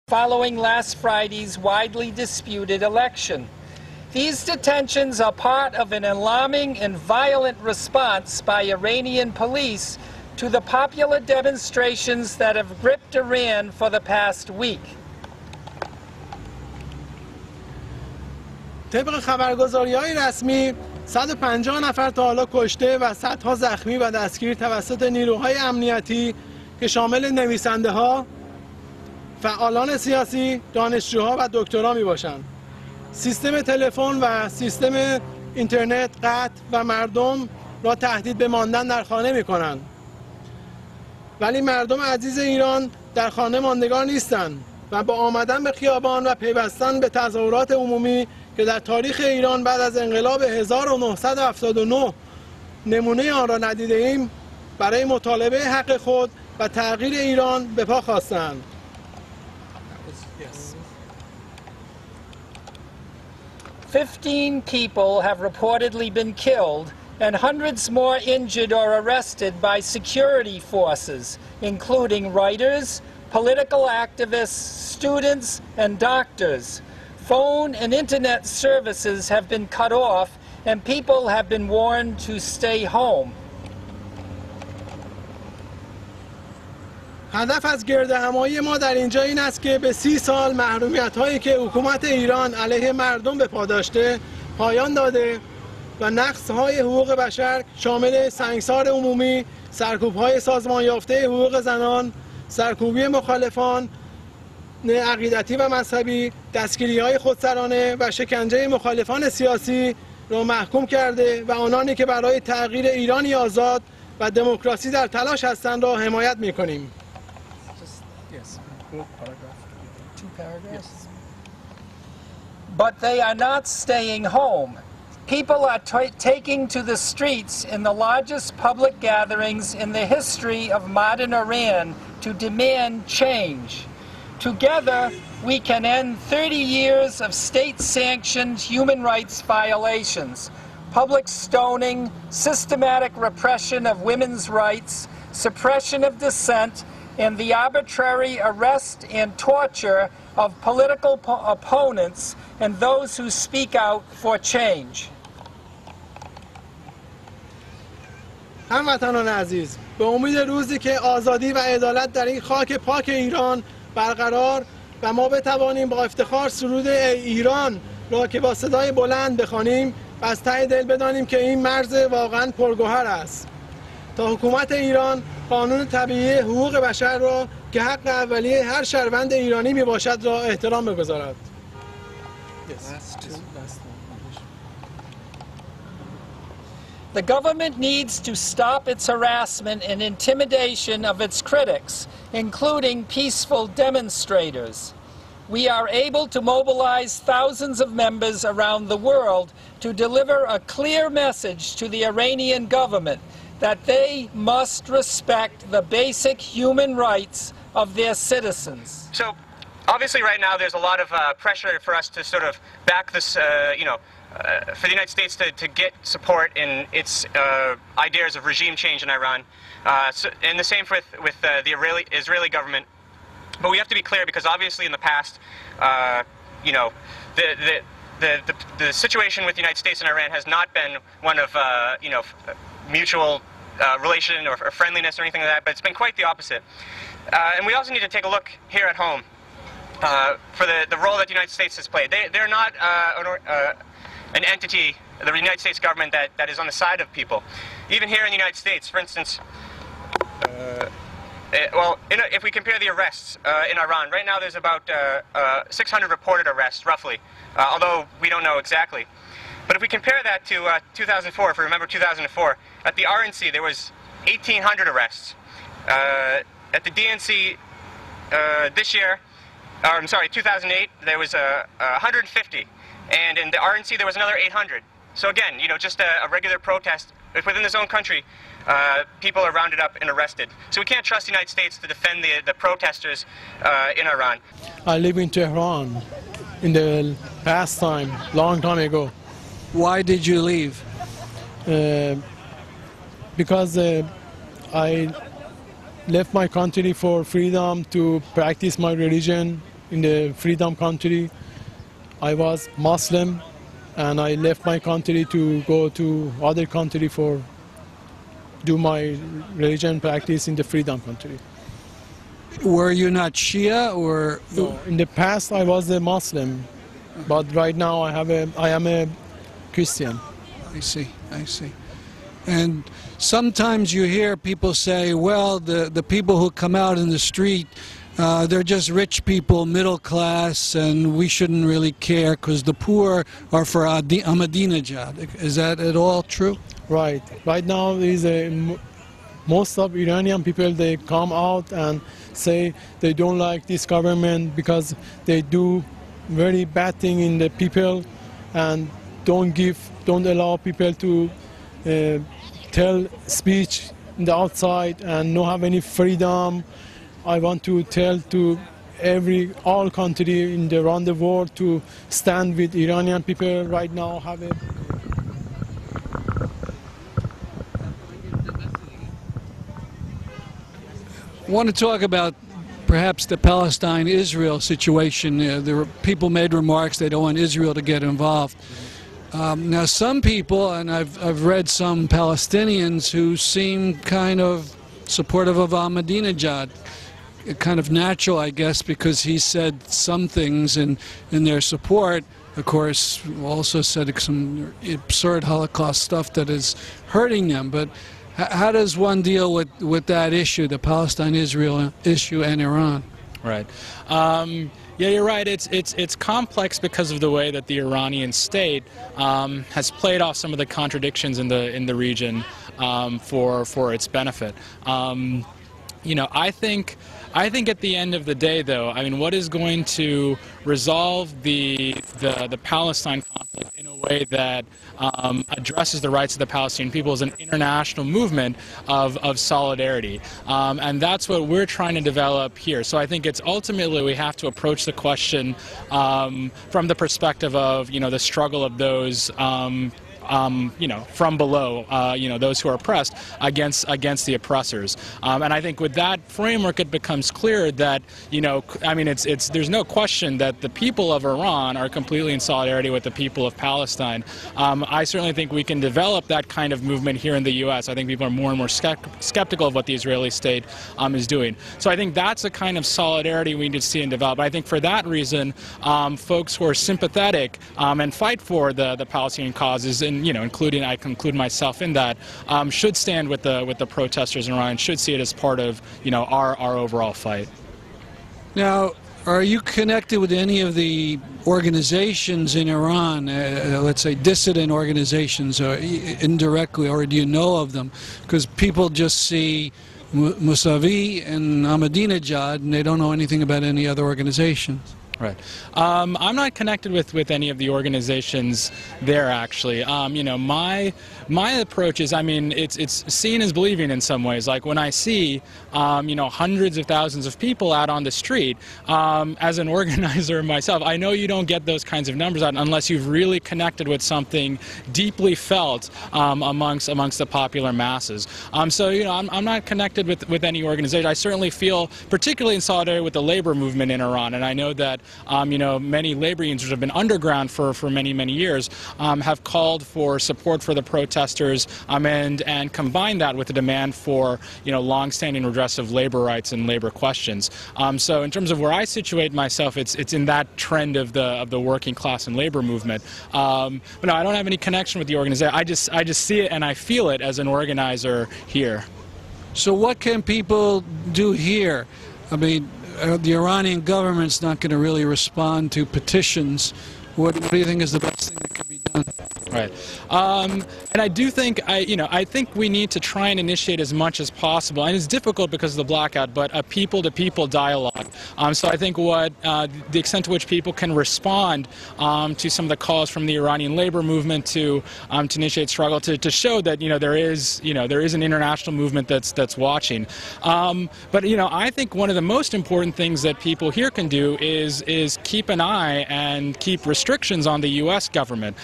following last Friday's widely disputed election. These detentions are part of an alarming and violent response by Iranian police to the popular demonstrations that have gripped Iran for the past week. طبق خبرگزاری‌های رسمی 150 نفر تا حالا کشته و صدها زخمی و دستگیر توسط نیروهای امنیتی که شامل نویسنده‌ها، فعالان سیاسی، دانشجوها و دکترا میباشند. سیستم تلفن و سیستم اینترنت قطع و مردم را تهدید به ماندن در خانه میکنند. ولی مردم عزیز ایران در خانه ماندگار نیستند و با آمدن به خیابان و پیوستن به تظاهرات عمومی که در تاریخ ایران بعد از انقلاب 1979 نمونه آن را ندیده ایم، برای مطالبه حق خود و تغییر ایران به پا خواستند. Yes. 15 people have reportedly been killed and hundreds more injured or arrested by security forces, including writers, political activists, students, and doctors. Phone and internet services have been cut off and people have been warned to stay home. هدف از گردهمایی ما در اینجا این است که به 30 سال محرومیت‌هایی که حکومت ایران علیه مردم به پا داشته پایان داده و نقض‌های حقوق بشر شامل سنگسار عمومی، سرکوب‌های سازمان یافته حقوق زنان، سرکوبی مخالفان عقیدتی و مذهبی، دستگیری‌های خودسرانه و شکنجه مخالفان سیاسی را محکوم کرده و آنانی که برای تغییر ایرانی آزاد و دموکراسی در تلاش هستند را حمایت می‌کنیم. Yes. Paragraph. 2 paragraphs. Yes. But they are not staying home. People are taking to the streets in the largest public gatherings in the history of modern Iran to demand change. Together, we can end 30 years of state-sanctioned human rights violations, public stoning, systematic repression of women's rights, suppression of dissent, and the arbitrary arrest and torture of political opponents and those who speak out for change. هموطنان عزیز، به امید روزی که آزادی و عدالت در این خاک پاک ایران برقرار و ما بتوانیم با افتخار سرود ای ایران را که با صدای بلند بخوانیم و از ته دل بدانیم که این مرز واقعا پرگوهر است تا حکومت ایران قانون طبیعی حقوق بشر را که حق اولیه هر شهروند ایرانی می باشد را احترام بگذارد. The government needs to stop its harassment and intimidation of its critics, including peaceful demonstrators. We are able to mobilize thousands of members around the world to deliver a clear message to the Iranian government that they must respect the basic human rights of their citizens. So, obviously right now there's a lot of pressure for us to sort of back this, for the United States to get support in its ideas of regime change in Iran. And the same with the Israeli government. But we have to be clear because obviously in the past, the situation with the United States and Iran has not been one of, mutual relation or friendliness or anything like that, but it's been quite the opposite. And we also need to take a look here at home for the role that the United States has played. They're not an entity, the United States government, that is on the side of people. Even here in the United States, for instance, if we compare the arrests in Iran, right now there's about 600 reported arrests, roughly, although we don't know exactly. But if we compare that to 2004, if we remember 2004, at the RNC there was 1,800 arrests. At the DNC this year, 2008, there was 150. And in the RNC there was another 800. So again, just a regular protest within his own country. People are rounded up and arrested. So we can't trust the United States to defend the protesters in Iran. I live in Tehran in the past time, long time ago. Why did you leave? Because I left my country for freedom to practice my religion in the freedom country. I was Muslim, and I left my country to go to other country for do my religion practice in the freedom country. Were you not Shia or? So in the past, I was a Muslim, but right now I am a Christian. I see, I see. And sometimes you hear people say, well, the people who come out in the street, they're just rich people, middle class, and we shouldn't really care because the poor are for Ahmadinejad. Is that at all true? Right. Right now, most of Iranian people, they come out and say they don't like this government because they do very bad thing in the people and don't allow people to tell speech in the outside and not have any freedom. I want to tell to all country around the world to stand with Iranian people right now. I want to talk about perhaps the Palestine-Israel situation. People made remarks they don't want Israel to get involved. Now some people, and I've read some Palestinians who seem kind of supportive of Ahmadinejad, kind of natural, I guess, because he said some things in their support. Of course, also said some absurd Holocaust stuff that is hurting them. But how does one deal with that issue, the Palestine-Israel issue and Iran? Right. Yeah, you're right. It's complex because of the way that the Iranian state has played off some of the contradictions in the region for its benefit. You know, I think at the end of the day, though, I mean, what is going to resolve the Palestine conflict in a way that addresses the rights of the Palestinian people is an international movement of solidarity, and that's what we're trying to develop here. So I think it's ultimately we have to approach the question from the perspective of, you know, the struggle of those you know, from below, you know, those who are oppressed against the oppressors. And I think with that framework, it becomes clear that, you know, I mean, there's no question that the people of Iran are completely in solidarity with the people of Palestine. I certainly think we can develop that kind of movement here in the U.S. I think people are more and more skeptical of what the Israeli state is doing. So I think that's a kind of solidarity we need to see and develop. I think for that reason, folks who are sympathetic and fight for the Palestinian causes, and you know, I conclude myself in that, should stand with the protesters in Iran and should see it as part of, you know, our overall fight. Now, are you connected with any of the organizations in Iran, let's say dissident organizations, or indirectly, or do you know of them? Because people just see Mousavi and Ahmadinejad, and they don't know anything about any other organizations. Right. I'm not connected with any of the organizations there, actually. You know, my approach is, I mean, it's seeing is believing in some ways. Like when I see, you know, hundreds of thousands of people out on the street, as an organizer myself, I know you don't get those kinds of numbers out unless you've really connected with something deeply felt amongst the popular masses. So, you know, I'm not connected with any organization. I certainly feel particularly in solidarity with the labor movement in Iran, and I know that you know, many labor unions which have been underground for many years have called for support for the protesters and combined that with the demand for, you know, long-standing redress of labor rights and labor questions. So in terms of where I situate myself, it's in that trend of the working class and labor movement. But no, I don't have any connection with the organization. I just see it and I feel it as an organizer here. So what can people do here? I mean, the Iranian government's not going to really respond to petitions. What do you think is the best thing that can be done? Right. And I do think, I think we need to try and initiate as much as possible, and it's difficult because of the blackout, but a people-to-people dialogue. So I think the extent to which people can respond to some of the calls from the Iranian labor movement to initiate struggle, to show that, you know, there is an international movement that's watching. But, you know, I think one of the most important things that people here can do is keep an eye and keep restrictions on the U.S. government.